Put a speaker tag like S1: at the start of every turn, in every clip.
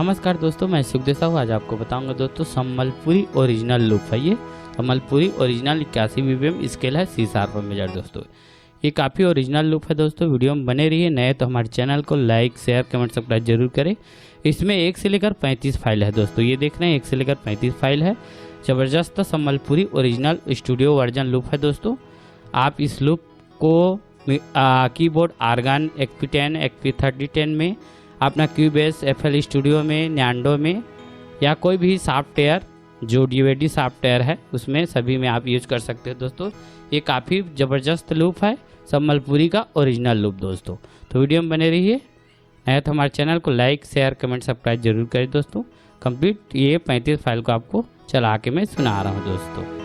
S1: नमस्कार दोस्तों, मैं सुखदेव साहू। आज आपको बताऊंगा दोस्तों संबलपुरी ओरिजिनल लूप है। ये संबलपुरी ओरिजिनल 81 BPM स्केल है, सी शार्प मेजर। दोस्तों ये काफ़ी ओरिजिनल लूप है। दोस्तों वीडियो में बने रहिए। नए तो हमारे चैनल को लाइक शेयर कमेंट सब्सक्राइब जरूर करें। इसमें 1 से लेकर 35 फाइल है। दोस्तों ये देख रहे हैं 1 से लेकर 35 फाइल है। ज़बरदस्त Sambalpuri original studio version loop है। दोस्तों आप इस लूप को कीबोर्ड आर्गन XP10 XP3010 में, अपना क्यूबेस FL स्टूडियो में, न्यांडो में, या कोई भी सॉफ्टवेयर जो DVD सॉफ्टवेयर है उसमें सभी में आप यूज कर सकते हो। दोस्तों ये काफ़ी ज़बरदस्त लूप है, संबलपुरी का ओरिजिनल लूप। दोस्तों तो वीडियो में बने रहिए। नया तो हमारे चैनल को लाइक शेयर कमेंट सब्सक्राइब जरूर करें। दोस्तों कंप्लीट ये 35 फाइल को आपको चला के मैं सुना रहा हूँ। दोस्तों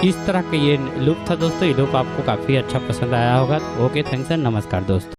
S1: इस तरह का ये लूप था। दोस्तों ये लूप आपको काफ़ी अच्छा पसंद आया होगा। ओके, थैंक्स एंड नमस्कार दोस्तों।